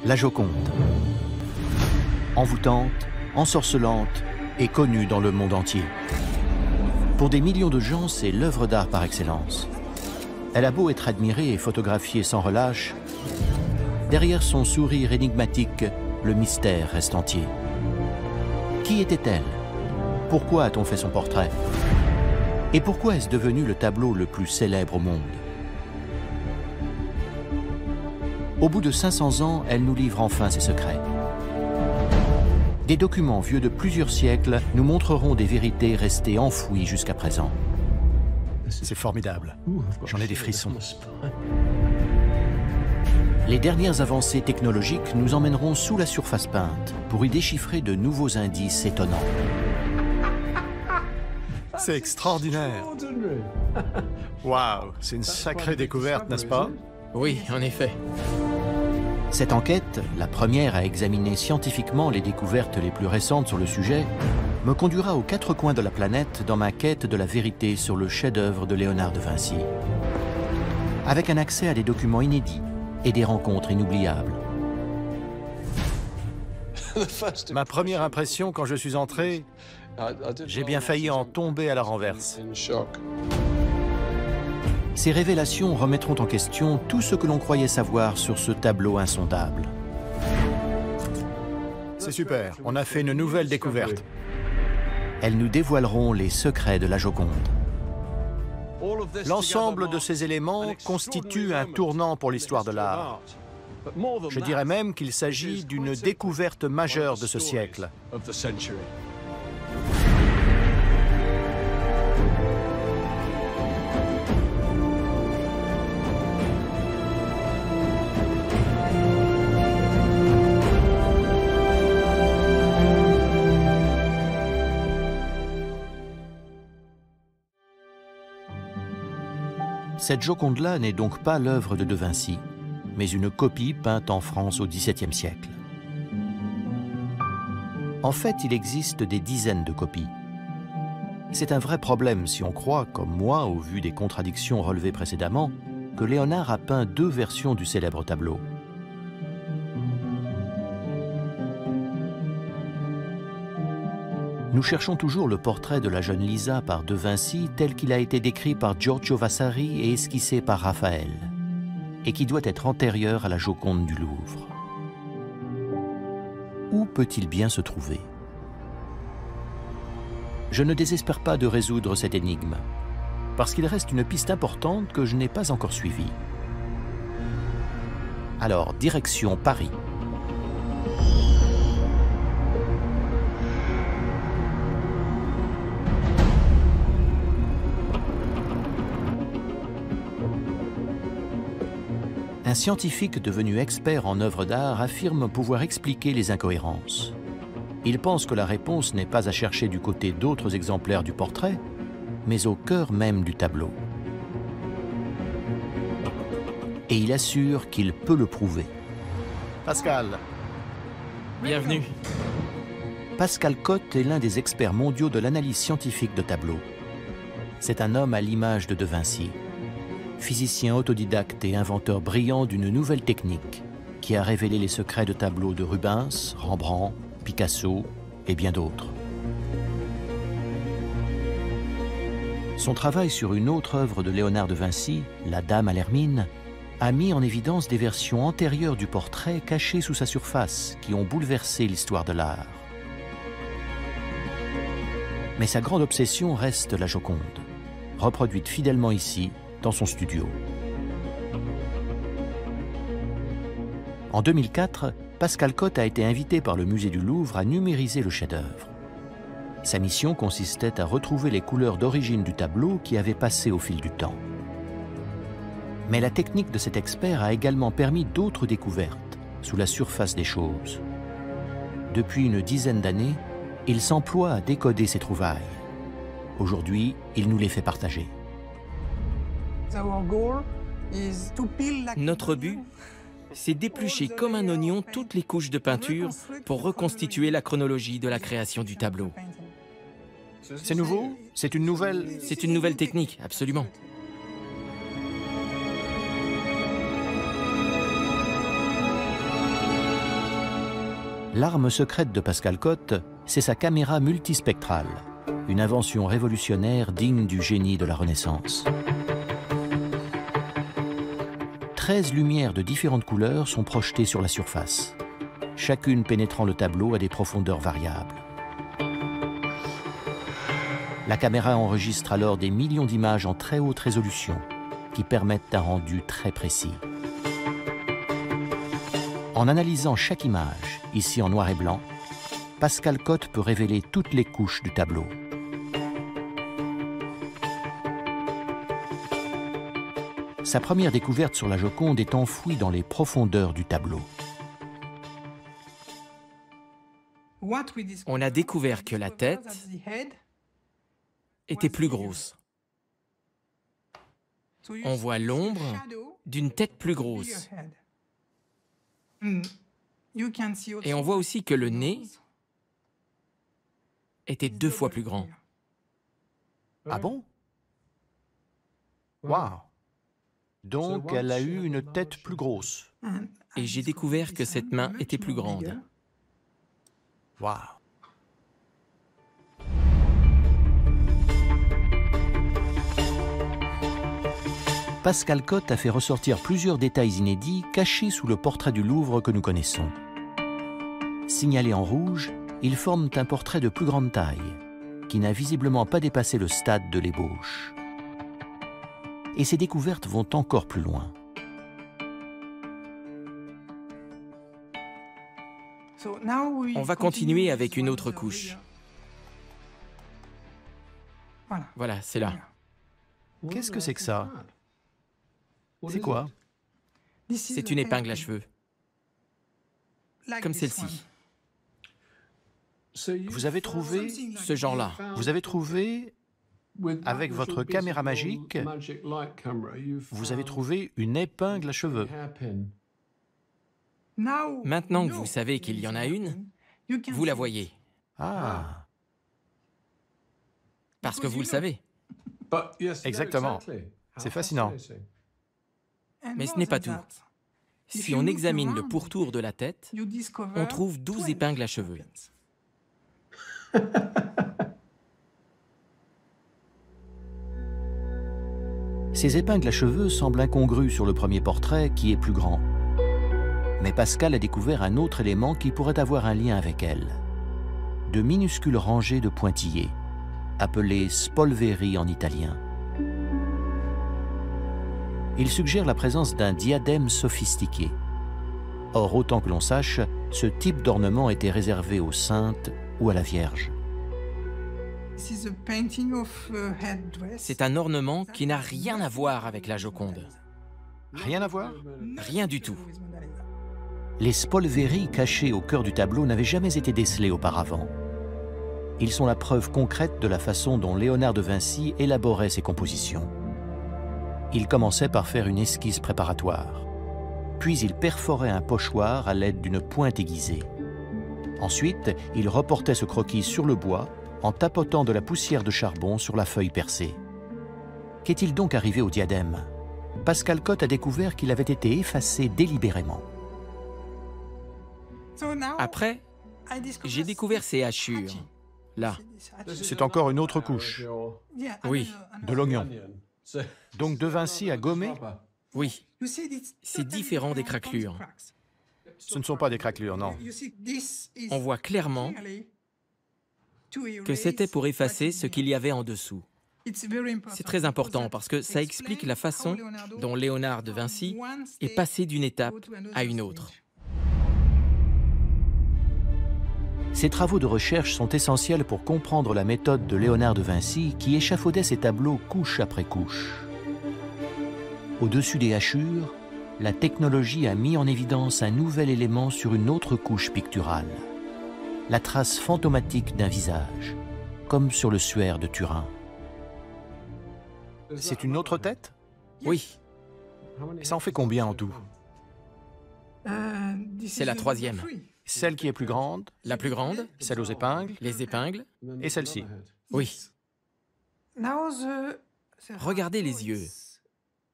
La Joconde. Envoûtante, ensorcelante et connue dans le monde entier. Pour des millions de gens, c'est l'œuvre d'art par excellence. Elle a beau être admirée et photographiée sans relâche, derrière son sourire énigmatique, le mystère reste entier. Qui était-elle? Pourquoi a-t-on fait son portrait? Et pourquoi est-ce devenu le tableau le plus célèbre au monde? Au bout de 500 ans, elle nous livre enfin ses secrets. Des documents vieux de plusieurs siècles nous montreront des vérités restées enfouies jusqu'à présent. C'est formidable. J'en ai des frissons. Les dernières avancées technologiques nous emmèneront sous la surface peinte pour y déchiffrer de nouveaux indices étonnants. C'est extraordinaire. Waouh, c'est une sacrée découverte, n'est-ce pas? Oui, en effet. Cette enquête, la première à examiner scientifiquement les découvertes les plus récentes sur le sujet, me conduira aux quatre coins de la planète dans ma quête de la vérité sur le chef-d'œuvre de Léonard de Vinci. Avec un accès à des documents inédits et des rencontres inoubliables. Ma première impression quand je suis entré, j'ai bien failli en tomber à la renverse. Ces révélations remettront en question tout ce que l'on croyait savoir sur ce tableau insondable. C'est super, on a fait une nouvelle découverte. Elles nous dévoileront les secrets de la Joconde. L'ensemble de ces éléments constitue un tournant pour l'histoire de l'art. Je dirais même qu'il s'agit d'une découverte majeure de ce siècle. Cette Joconde-là n'est donc pas l'œuvre de Vinci, mais une copie peinte en France au XVIIe siècle. En fait, il existe des dizaines de copies. C'est un vrai problème si on croit, comme moi, au vu des contradictions relevées précédemment, que Léonard a peint deux versions du célèbre tableau. Nous cherchons toujours le portrait de la jeune Lisa par De Vinci tel qu'il a été décrit par Giorgio Vasari et esquissé par Raphaël, et qui doit être antérieur à la Joconde du Louvre. Où peut-il bien se trouver? Je ne désespère pas de résoudre cette énigme, parce qu'il reste une piste importante que je n'ai pas encore suivie. Alors, direction Paris. Un scientifique devenu expert en œuvres d'art affirme pouvoir expliquer les incohérences. Il pense que la réponse n'est pas à chercher du côté d'autres exemplaires du portrait, mais au cœur même du tableau. Et il assure qu'il peut le prouver. Pascal. Bienvenue. Pascal Cotte est l'un des experts mondiaux de l'analyse scientifique de tableaux. C'est un homme à l'image de Vinci. Physicien autodidacte et inventeur brillant d'une nouvelle technique qui a révélé les secrets de tableaux de Rubens, Rembrandt, Picasso et bien d'autres. Son travail sur une autre œuvre de Léonard de Vinci, La Dame à l'hermine, a mis en évidence des versions antérieures du portrait cachées sous sa surface qui ont bouleversé l'histoire de l'art. Mais sa grande obsession reste la Joconde, reproduite fidèlement ici, dans son studio. En 2004, Pascal Cotte a été invité par le musée du Louvre à numériser le chef-d'œuvre. Sa mission consistait à retrouver les couleurs d'origine du tableau qui avaient passé au fil du temps. Mais la technique de cet expert a également permis d'autres découvertes sous la surface des choses. Depuis une dizaine d'années, il s'emploie à décoder ses trouvailles. Aujourd'hui, il nous les fait partager. Notre but, c'est d'éplucher comme un oignon toutes les couches de peinture pour reconstituer la chronologie de la création du tableau. C'est nouveau? C'est une nouvelle? C'est une nouvelle technique, absolument. L'arme secrète de Pascal Cotte, c'est sa caméra multispectrale, une invention révolutionnaire digne du génie de la Renaissance. 13 lumières de différentes couleurs sont projetées sur la surface, chacune pénétrant le tableau à des profondeurs variables. La caméra enregistre alors des millions d'images en très haute résolution qui permettent un rendu très précis. En analysant chaque image, ici en noir et blanc, Pascal Cotte peut révéler toutes les couches du tableau. Sa première découverte sur la Joconde est enfouie dans les profondeurs du tableau. On a découvert que la tête était plus grosse. On voit l'ombre d'une tête plus grosse. Et on voit aussi que le nez était 2 fois plus grand. Ah bon? Waouh! Donc, elle a eu une tête plus grosse. Et j'ai découvert que cette main était plus grande. Waouh! Pascal Cotte a fait ressortir plusieurs détails inédits cachés sous le portrait du Louvre que nous connaissons. Signalés en rouge, ils forment un portrait de plus grande taille, qui n'a visiblement pas dépassé le stade de l'ébauche. Et ces découvertes vont encore plus loin. On va continuer avec une autre couche. Voilà, c'est là. Qu'est-ce que c'est que ça? C'est quoi? C'est une épingle à cheveux, comme celle-ci. Vous avez trouvé, Ce genre-là. vous avez trouvé, avec votre caméra magique, vous avez trouvé une épingle à cheveux. Maintenant que vous savez qu'il y en a une, vous la voyez, Ah, parce que vous le savez. exactement. C'est fascinant. Mais ce n'est pas tout. Si on examine le pourtour de la tête, on trouve 12 épingles à cheveux. Ces épingles à cheveux semblent incongrues sur le premier portrait, qui est plus grand. Mais Pascal a découvert un autre élément qui pourrait avoir un lien avec elles. De minuscules rangées de pointillés, appelées spolveri en italien. Il suggère la présence d'un diadème sophistiqué. Or, autant que l'on sache, ce type d'ornement était réservé aux saintes ou à la Vierge. C'est un ornement qui n'a rien à voir avec la Joconde. Rien à voir? Rien du tout. Les spolveri cachés au cœur du tableau n'avaient jamais été décelés auparavant. Ils sont la preuve concrète de la façon dont Léonard de Vinci élaborait ses compositions. Il commençait par faire une esquisse préparatoire. Puis il perforait un pochoir à l'aide d'une pointe aiguisée. Ensuite, il reportait ce croquis sur le bois en tapotant de la poussière de charbon sur la feuille percée. Qu'est-il donc arrivé au diadème? Pascal Cotte a découvert qu'il avait été effacé délibérément. Après, j'ai découvert ces hachures, là. C'est encore une autre couche. Oui, De l'oignon. Donc De Vinci a gommé? oui. C'est différent des craquelures. Ce ne sont pas des craquelures, non. On voit clairement que c'était pour effacer ce qu'il y avait en dessous. C'est très important parce que ça explique la façon dont Léonard de Vinci est passé d'une étape à une autre. Ces travaux de recherche sont essentiels pour comprendre la méthode de Léonard de Vinci qui échafaudait ses tableaux couche après couche. Au-dessus des hachures, la technologie a mis en évidence un nouvel élément sur une autre couche picturale. La trace fantomatique d'un visage, comme sur le suaire de Turin. C'est une autre tête? Oui, Et ça en fait combien en tout? c'est la troisième. Celle qui est plus grande, La plus grande, celle aux épingles, les épingles, et celle-ci. oui. Regardez les yeux.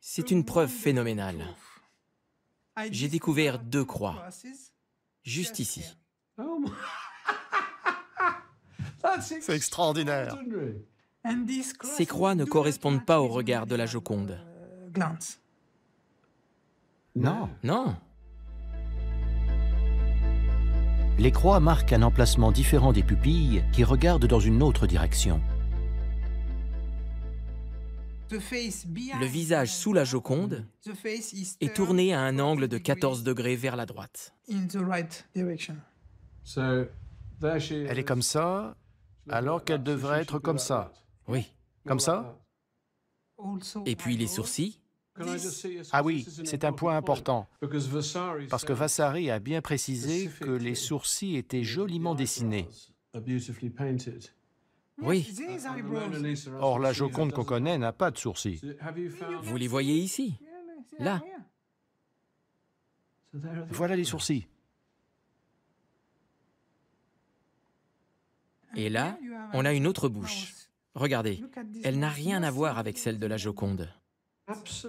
C'est une preuve phénoménale. J'ai découvert 2 croix, juste ici. C'est extraordinaire. Ces croix ne correspondent pas au regard de la Joconde. Non. Non. Les croix marquent un emplacement différent des pupilles qui regardent dans une autre direction. Le visage sous la Joconde est tourné à un angle de 14 degrés vers la droite. Elle est comme ça, alors qu'elle devrait être comme ça. Oui. Comme ça? Et puis les sourcils. Ah oui, c'est un point important, parce que Vasari a bien précisé que les sourcils étaient joliment dessinés. Oui. Or, la Joconde qu'on connaît n'a pas de sourcils. Vous les voyez ici. Là. Voilà les sourcils. Et là, on a une autre bouche. Regardez, elle n'a rien à voir avec celle de la Joconde.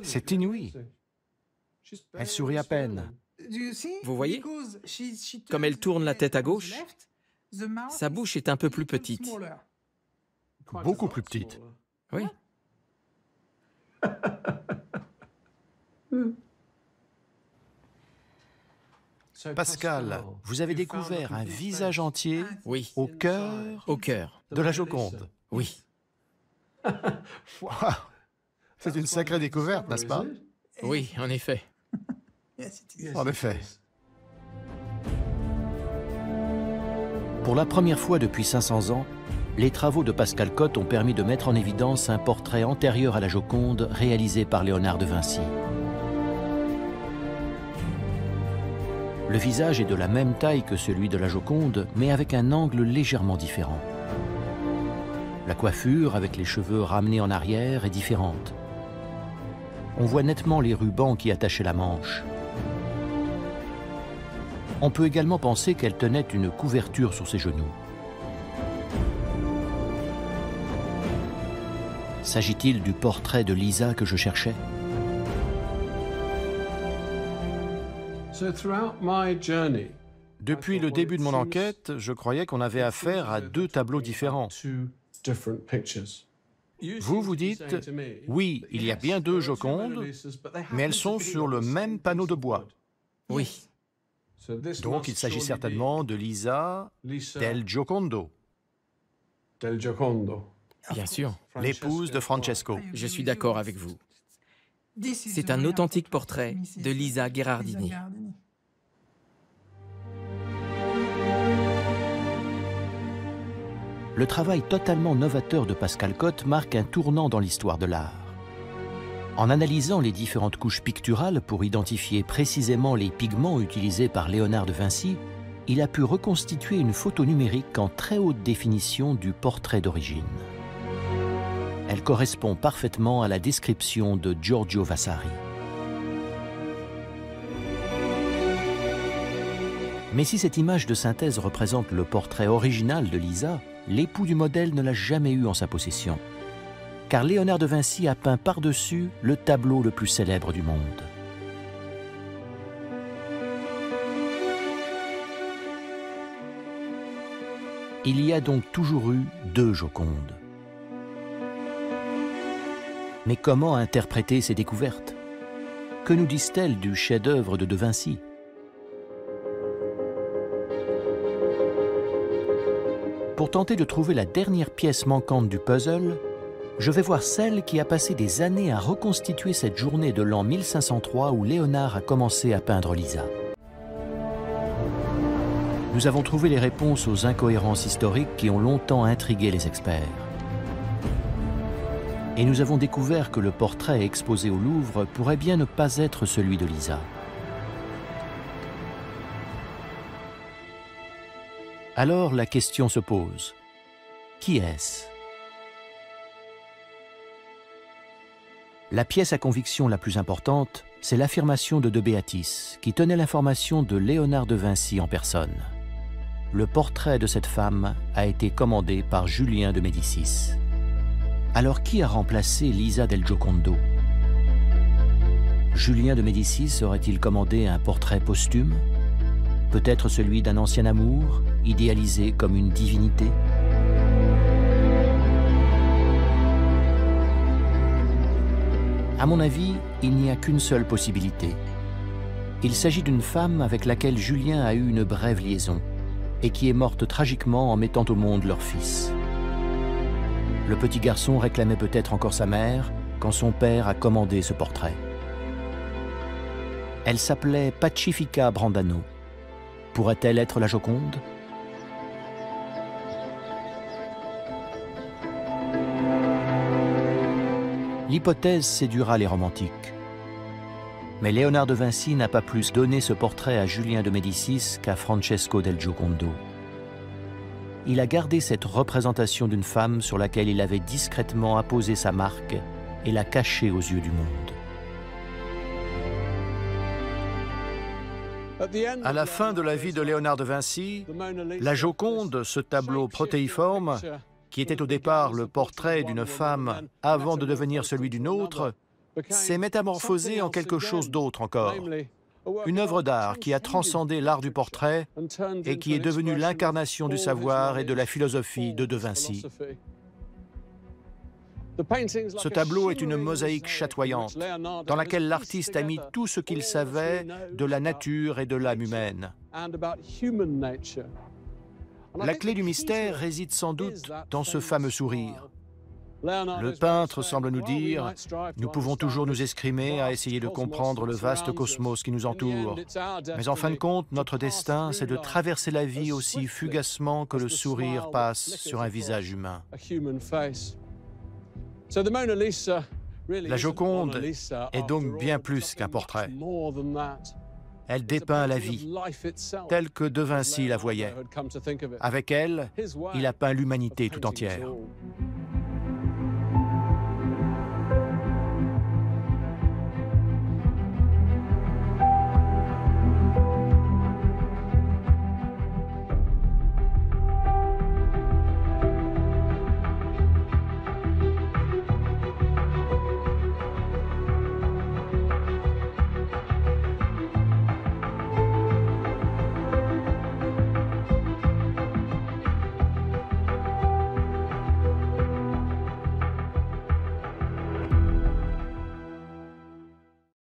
C'est inouï. Elle sourit à peine. Vous voyez? Comme elle tourne la tête à gauche, sa bouche est un peu plus petite. Beaucoup plus petite. Oui. Pascal, vous avez découvert un visage entier Oui. au cœur Au cœur. de la Joconde. Oui. Wow. C'est une sacrée découverte, n'est-ce pas? Oui, en effet. En effet. Pour la première fois depuis 500 ans, les travaux de Pascal Cotte ont permis de mettre en évidence un portrait antérieur à la Joconde réalisé par Léonard de Vinci. Le visage est de la même taille que celui de la Joconde, mais avec un angle légèrement différent. La coiffure, avec les cheveux ramenés en arrière, est différente. On voit nettement les rubans qui attachaient la manche. On peut également penser qu'elle tenait une couverture sur ses genoux. S'agit-il du portrait de Lisa que je cherchais? Depuis le début de mon enquête, je croyais qu'on avait affaire à deux tableaux différents. Vous dites, oui, il y a bien deux Jocondes, mais elles sont sur le même panneau de bois. Oui. Donc il s'agit certainement de Lisa del Giocondo, Bien sûr. l'épouse de Francesco. Je suis d'accord avec vous. C'est un authentique portrait de Lisa Gherardini. Le travail totalement novateur de Pascal Cotte marque un tournant dans l'histoire de l'art. En analysant les différentes couches picturales pour identifier précisément les pigments utilisés par Léonard de Vinci, il a pu reconstituer une photo numérique en très haute définition du portrait d'origine. Elle correspond parfaitement à la description de Giorgio Vasari. Mais si cette image de synthèse représente le portrait original de Lisa, l'époux du modèle ne l'a jamais eu en sa possession, car Léonard de Vinci a peint par-dessus le tableau le plus célèbre du monde. Il y a donc toujours eu deux Jocondes. Mais comment interpréter ces découvertes? Que nous disent-elles du chef-d'œuvre de Vinci? Pour tenter de trouver la dernière pièce manquante du puzzle, je vais voir celle qui a passé des années à reconstituer cette journée de l'an 1503 où Léonard a commencé à peindre Lisa. Nous avons trouvé les réponses aux incohérences historiques qui ont longtemps intrigué les experts. Et nous avons découvert que le portrait exposé au Louvre pourrait bien ne pas être celui de Lisa. Alors la question se pose. Qui est-ce? La pièce à conviction la plus importante, c'est l'affirmation de Beatis, qui tenait l'information de Léonard de Vinci en personne. Le portrait de cette femme a été commandé par Julien de Médicis. Alors qui a remplacé Lisa del Giocondo? Julien de Médicis aurait-il commandé un portrait posthume? Peut-être celui d'un ancien amour, idéalisé comme une divinité. À mon avis, il n'y a qu'une seule possibilité. Il s'agit d'une femme avec laquelle Julien a eu une brève liaison et qui est morte tragiquement en mettant au monde leur fils. Le petit garçon réclamait peut-être encore sa mère quand son père a commandé ce portrait. Elle s'appelait Pacifica Brandano. Pourrait-elle être la Joconde ? L'hypothèse séduira les romantiques. Mais Léonard de Vinci n'a pas plus donné ce portrait à Julien de Médicis qu'à Francesco del Giocondo. Il a gardé cette représentation d'une femme sur laquelle il avait discrètement apposé sa marque et l'a cachée aux yeux du monde. À la fin de la vie de Léonard de Vinci, la Joconde, ce tableau protéiforme, qui était au départ le portrait d'une femme avant de devenir celui d'une autre, s'est métamorphosé en quelque chose d'autre encore. Une œuvre d'art qui a transcendé l'art du portrait et qui est devenue l'incarnation du savoir et de la philosophie de Vinci. Ce tableau est une mosaïque chatoyante, dans laquelle l'artiste a mis tout ce qu'il savait de la nature et de l'âme humaine. La clé du mystère réside sans doute dans ce fameux sourire. Le peintre semble nous dire « Nous pouvons toujours nous escrimer à essayer de comprendre le vaste cosmos qui nous entoure. Mais en fin de compte, notre destin, c'est de traverser la vie aussi fugacement que le sourire passe sur un visage humain. » La Joconde est donc bien plus qu'un portrait. Elle dépeint la vie, telle que De Vinci la voyait. Avec elle, il a peint l'humanité tout entière.